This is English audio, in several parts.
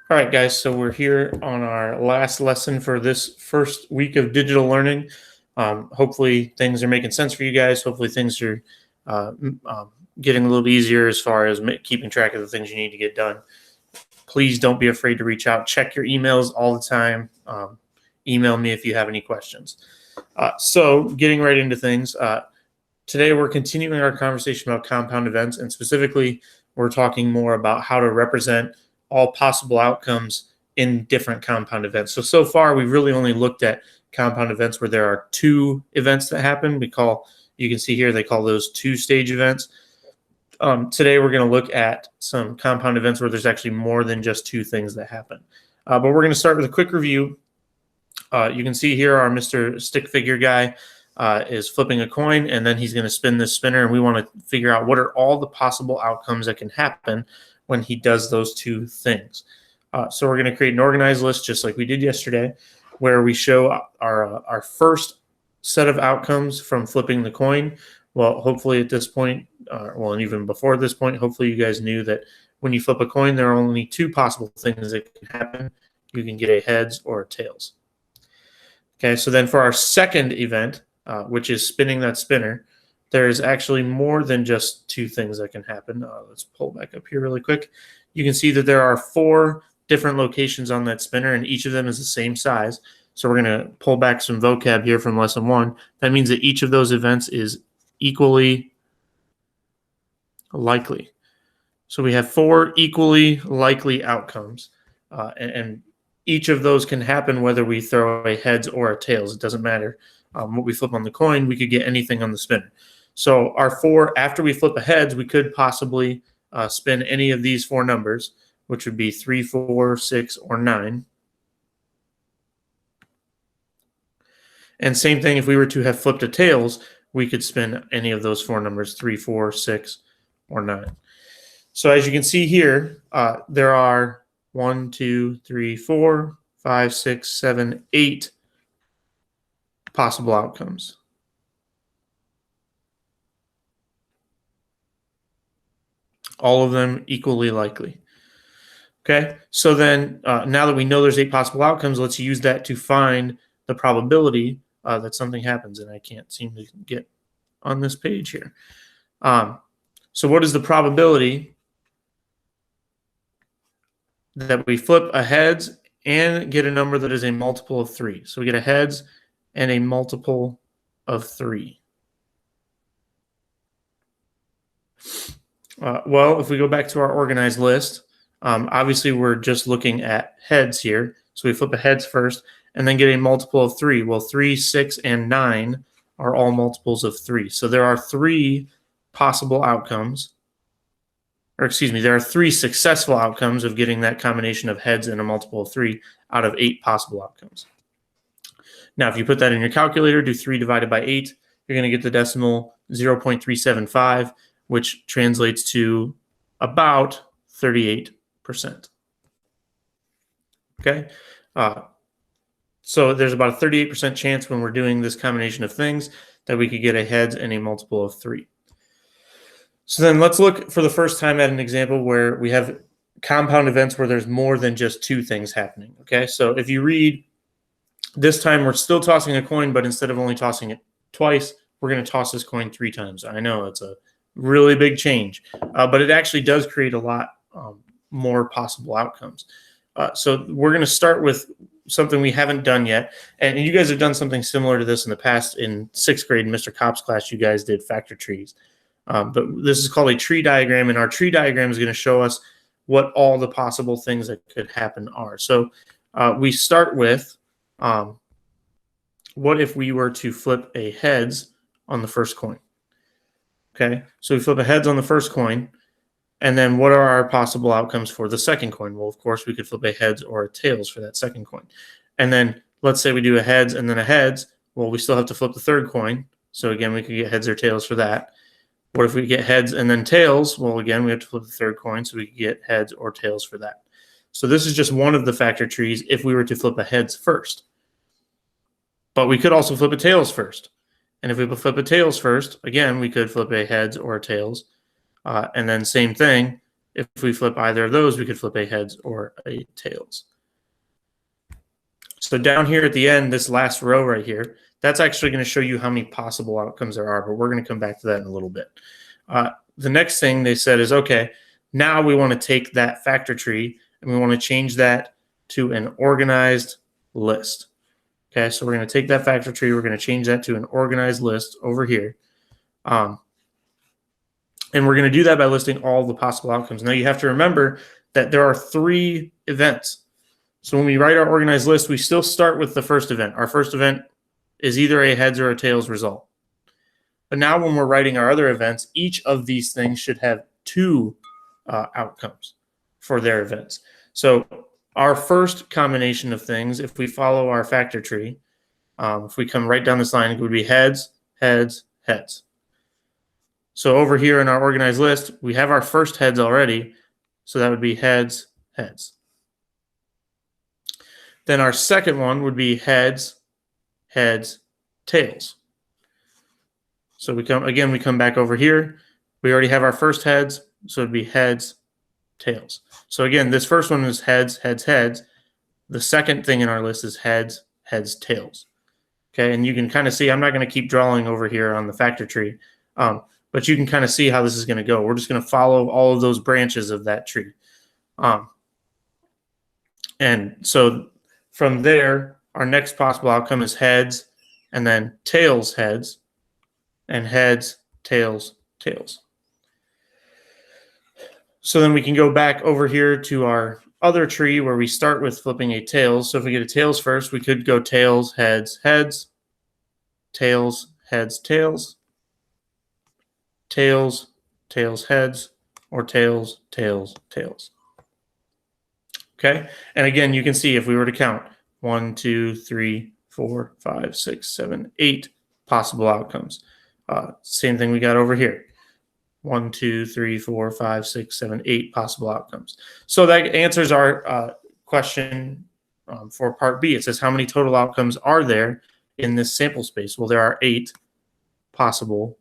All right, guys, so we're here on our last lesson for this first week of digital learning. Hopefully things are making sense for you guys. Hopefully things are getting a little easier as far as keeping track of the things you need to get done. Please don't be afraid to reach out. Check your emails all the time. Email me if you have any questions. So getting right into things, today we're continuing our conversation about compound events, and specifically we're talking more about how to represent all possible outcomes in different compound events. So far we've really only looked at compound events where there are two events that happen. You can see here, they call those two-stage events. Today we're going to look at some compound events where there's actually more than just two things that happen. But we're going to start with a quick review. You can see here our Mr. Stick Figure guy is flipping a coin, and then he's going to spin this spinner, and we want to figure out what are all the possible outcomes that can happen when he does those two things. So we're going to create an organized list just like we did yesterday, where we show our first set of outcomes from flipping the coin. Well, hopefully at this point, and even before this point, hopefully you guys knew that when you flip a coin, there are only two possible things that can happen. You can get a heads or a tails. Okay, so then for our second event, which is spinning that spinner, there's actually more than just two things that can happen. Let's pull back up here really quick. You can see that there are 4 different locations on that spinner, and each of them is the same size. So we're going to pull back some vocab here from lesson 1. That means that each of those events is equally likely. So we have 4 equally likely outcomes, and each of those can happen whether we throw a heads or a tails. It doesn't matter. What we flip on the coin, we could get anything on the spinner. So after we flip a heads, we could possibly spin any of these 4 numbers, which would be 3, 4, 6, or 9. And same thing, if we were to have flipped a tails, we could spin any of those 4 numbers, 3, 4, 6, or 9. So as you can see here, there are 1, 2, 3, 4, 5, 6, 7, 8 possible outcomes. All of them equally likely. Okay, so then now that we know there's 8 possible outcomes, let's use that to find the probability that something happens. And I can't seem to get on this page here. So what is the probability that we flip a heads and get a number that is a multiple of 3? So we get a heads and a multiple of 3. Well, if we go back to our organized list, obviously we're just looking at heads here. So we flip a heads first and then get a multiple of 3. Well, 3, 6, and 9 are all multiples of 3. So there are 3 possible outcomes. Or excuse me, there are 3 successful outcomes of getting that combination of heads and a multiple of 3 out of 8 possible outcomes. Now, if you put that in your calculator, do 3 divided by 8, you're going to get the decimal 0.375, which translates to about 38%. Okay? So there's about a 38% chance when we're doing this combination of things that we could get a heads and a multiple of 3. So then let's look for the first time at an example where we have compound events where there's more than just 2 things happening. Okay, so if you read, this time we're still tossing a coin, but instead of only tossing it twice, we're going to toss this coin 3 times. I know it's a really big change, but it actually does create a lot more possible outcomes. So we're going to start with something we haven't done yet. And you guys have done something similar to this in the past. In 6th grade in Mr. Kopp's class, you guys did factor trees. But this is called a tree diagram, and our tree diagram is going to show us what all the possible things that could happen are. So we start with, what if we were to flip a heads on the first coin? Okay, so we flip a heads on the first coin, and then what are our possible outcomes for the second coin? Well, of course, we could flip a heads or a tails for that second coin. And then let's say we do a heads and then a heads. Well, we still have to flip the third coin. So again, we could get heads or tails for that. What if we get heads and then tails? Well, again, we have to flip the third coin, so we could get heads or tails for that. So this is just one of the factor trees if we were to flip a heads first. But we could also flip a tails first. And if we flip a tails first, again, we could flip a heads or a tails. And then same thing, if we flip either of those, we could flip a heads or a tails. So down here at the end, this last row right here, that's actually going to show you how many possible outcomes there are, but we're going to come back to that in a little bit. The next thing they said is, okay, now we want to take that factor tree and we want to change that to an organized list. Okay, so we're going to take that factor tree, we're going to change that to an organized list over here. And we're going to do that by listing all the possible outcomes. Now you have to remember that there are 3 events. So when we write our organized list, we still start with the first event. Our first event is either a heads or a tails result. But now when we're writing our other events, each of these things should have 2 outcomes for their events. So our first combination of things, if we follow our factor tree, if we come right down this line, it would be heads, heads, heads. So over here in our organized list, we have our first heads already. So that would be heads, heads. Then our second one would be heads, heads, tails. So we come back over here. We already have our first heads, so it'd be heads, tails. So again, this first one is heads, heads, heads. The second thing in our list is heads, heads, tails. Okay, and you can kind of see, I'm not going to keep drawing over here on the factor tree, but you can kind of see how this is going to go. We're just going to follow all of those branches of that tree. And so from there, our next possible outcome is heads, and then tails, heads, and heads, tails, tails. So then we can go back over here to our other tree where we start with flipping a tails. So if we get a tails first, we could go tails, heads, heads, tails, heads, tails, tails, tails, heads, or tails, tails, tails. Okay, and again, you can see if we were to count 1, 2, 3, 4, 5, 6, 7, 8 possible outcomes. Same thing we got over here. 1, 2, 3, 4, 5, 6, 7, 8 possible outcomes. So that answers our question for part B. It says how many total outcomes are there in this sample space? Well, there are 8 possible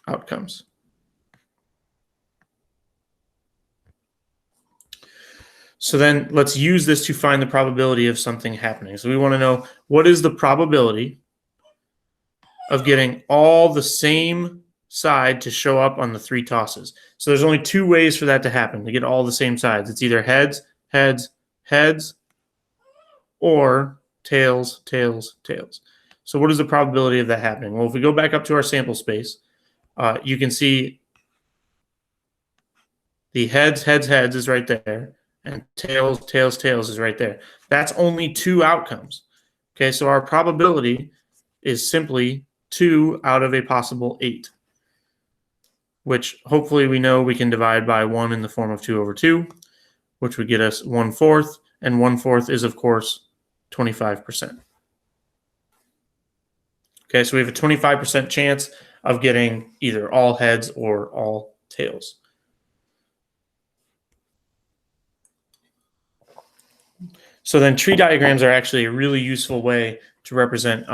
outcomes. So then let's use this to find the probability of something happening. So we want to know, what is the probability of getting all the same side to show up on the 3 tosses? So there's only 2 ways for that to happen, to get all the same sides. It's either heads, heads, heads, or tails, tails, tails. So what is the probability of that happening? Well, if we go back up to our sample space, you can see the heads, heads, heads is right there, and tails, tails, tails is right there. That's only 2 outcomes. Okay, so our probability is simply 2 out of a possible 8, which hopefully we know we can divide by 1 in the form of 2 over 2, which would get us 1/4, and 1/4 is, of course, 25%. Okay, so we have a 25% chance of getting either all heads or all tails. So then tree diagrams are actually a really useful way to represent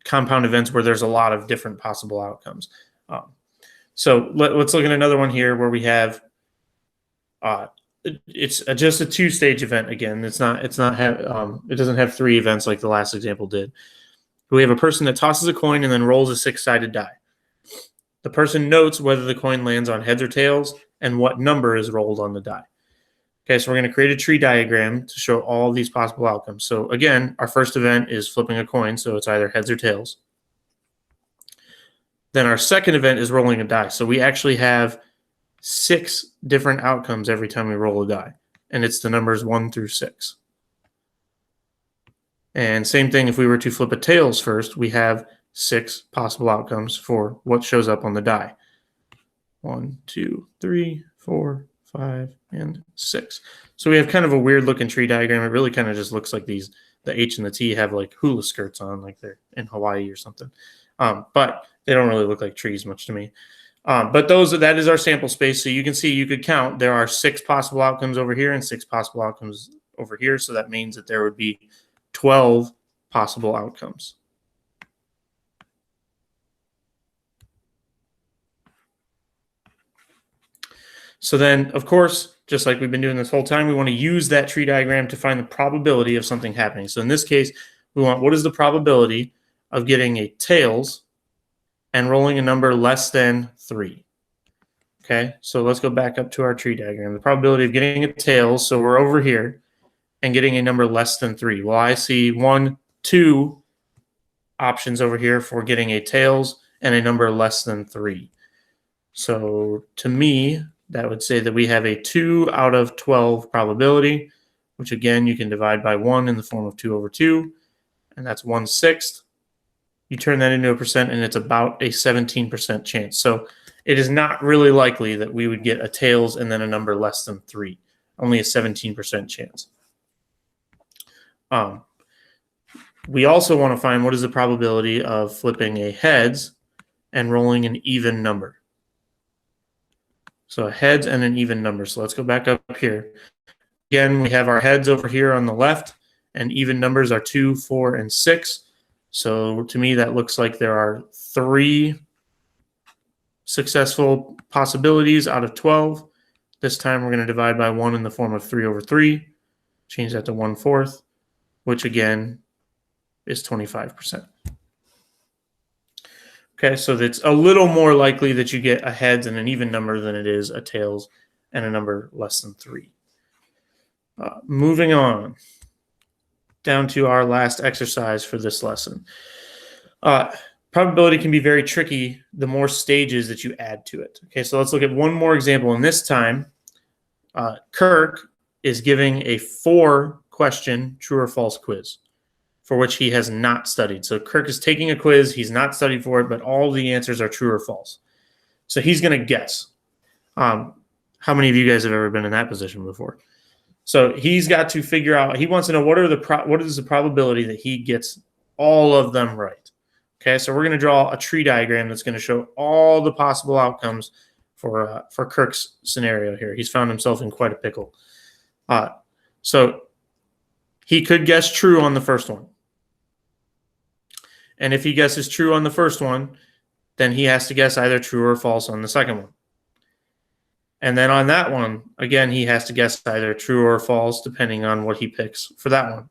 compound events where there's a lot of different possible outcomes. So let's look at another one here where we have it's just a 2-stage event again. It doesn't have 3 events like the last example did. We have a person that tosses a coin and then rolls a 6-sided die. The person notes whether the coin lands on heads or tails and what number is rolled on the die. Okay, so we're going to create a tree diagram to show all these possible outcomes. So again, our first event is flipping a coin, so it's either heads or tails. Then our second event is rolling a die. So we actually have 6 different outcomes every time we roll a die, and it's the numbers 1 through 6. And same thing if we were to flip a tails first, we have 6 possible outcomes for what shows up on the die. 1, 2, 3, 4, 5, and 6. So we have kind of a weird looking tree diagram. It really kind of just looks like the H and the T have like hula skirts on, like they're in Hawaii or something. But they don't really look like trees much to me. But that is our sample space. So you can see, you could count, there are 6 possible outcomes over here and 6 possible outcomes over here. So that means that there would be 12 possible outcomes. So then, of course, just like we've been doing this whole time, we want to use that tree diagram to find the probability of something happening. So in this case, we want what is the probability of getting a tails and rolling a number less than 3. Okay, so let's go back up to our tree diagram. The probability of getting a tails, so we're over here, and getting a number less than 3. Well, I see 1, 2 options over here for getting a tails and a number less than 3. So to me, that would say that we have a 2 out of 12 probability, which again, you can divide by 1 in the form of 2 over 2, and that's 1/6. You turn that into a percent, and it's about a 17% chance. So it is not really likely that we would get a tails and then a number less than 3. Only a 17% chance. We also want to find what is the probability of flipping a heads and rolling an even number. So a heads and an even number. So let's go back up here. Again, we have our heads over here on the left, and even numbers are 2, 4, and 6. So to me, that looks like there are 3 successful possibilities out of 12. This time we're going to divide by 1 in the form of 3 over 3. Change that to 1/4, which again is 25%. Okay, so it's a little more likely that you get a heads and an even number than it is a tails and a number less than 3. Moving on down to our last exercise for this lesson. Probability can be very tricky the more stages that you add to it. Okay, so let's look at one more example. And this time, Kirk is giving a 4-question true or false quiz for which he has not studied. So Kirk is taking a quiz. He's not studied for it, but all the answers are true or false. So he's going to guess. How many of you guys have ever been in that position before? So he's got to figure out, he wants to know what is the probability that he gets all of them right. Okay, so we're going to draw a tree diagram that's going to show all the possible outcomes for Kirk's scenario here. He's found himself in quite a pickle. So he could guess true on the first one. And if he guesses true on the first one, then he has to guess either true or false on the second one. And then on that one, again, he has to guess either true or false, depending on what he picks for that one.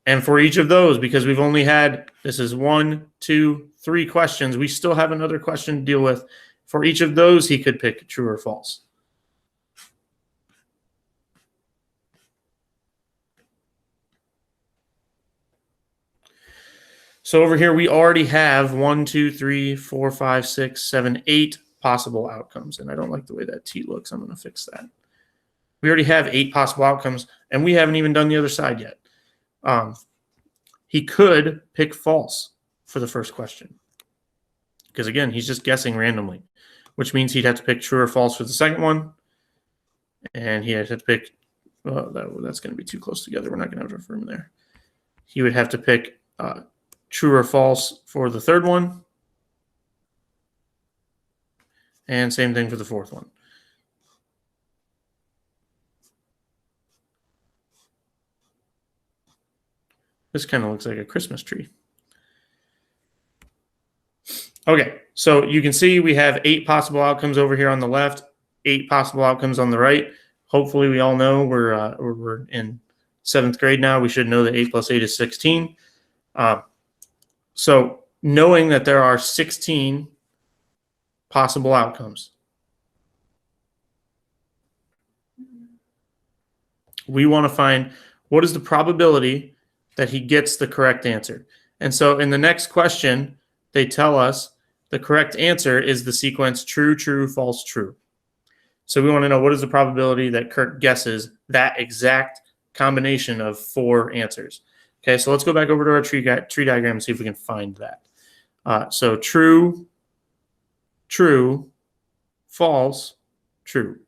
And for each of those, because we've only had, this is 1, 2, 3 questions, we still have another question to deal with. For each of those, he could pick true or false. So over here, we already have 1, 2, 3, 4, 5, 6, 7, 8 possible outcomes. And I don't like the way that T looks. I'm going to fix that. We already have 8 possible outcomes, and we haven't even done the other side yet. He could pick false for the first question. Because again, he's just guessing randomly, which means he'd have to pick true or false for the second one. And he has to pick, well, that's going to be too close together. We're not going to have room there. He would have to pick true or false for the third one. And same thing for the fourth one. This kind of looks like a Christmas tree. Okay, so you can see we have 8 possible outcomes over here on the left, 8 possible outcomes on the right. Hopefully we all know we're in 7th grade now. We should know that 8 plus 8 is 16. So knowing that there are 16 possible outcomes, we want to find what is the probability that he gets the correct answer. And so in the next question, they tell us the correct answer is the sequence true, true, false, true. So we want to know what is the probability that Kirk guesses that exact combination of 4 answers. Okay, so let's go back over to our tree diagram and see if we can find that. So true, true, false, true.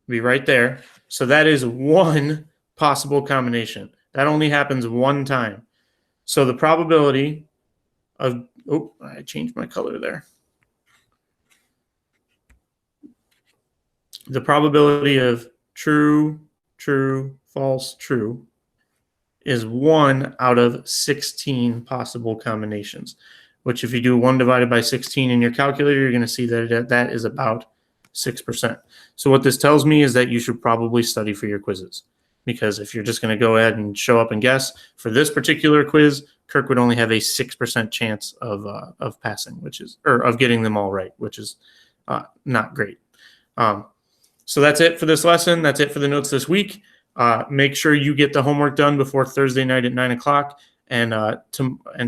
Be right there. So that is one possible combination. That only happens one time. So the probability of, oh, I changed my color there. The probability of true, true, false, true is 1 out of 16 possible combinations, which if you do 1 divided by 16 in your calculator, you're going to see that that is about 6%. So what this tells me is that you should probably study for your quizzes, because if you're just going to go ahead and show up and guess for this particular quiz, Kirk would only have a 6% chance of passing, of getting them all right, which is not great. So that's it for this lesson. That's it for the notes this week. Make sure you get the homework done before Thursday night at 9 o'clock, and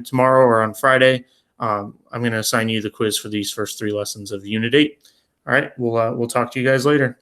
tomorrow or on Friday, I'm going to assign you the quiz for these first 3 lessons of Unit 8. All right, we'll talk to you guys later.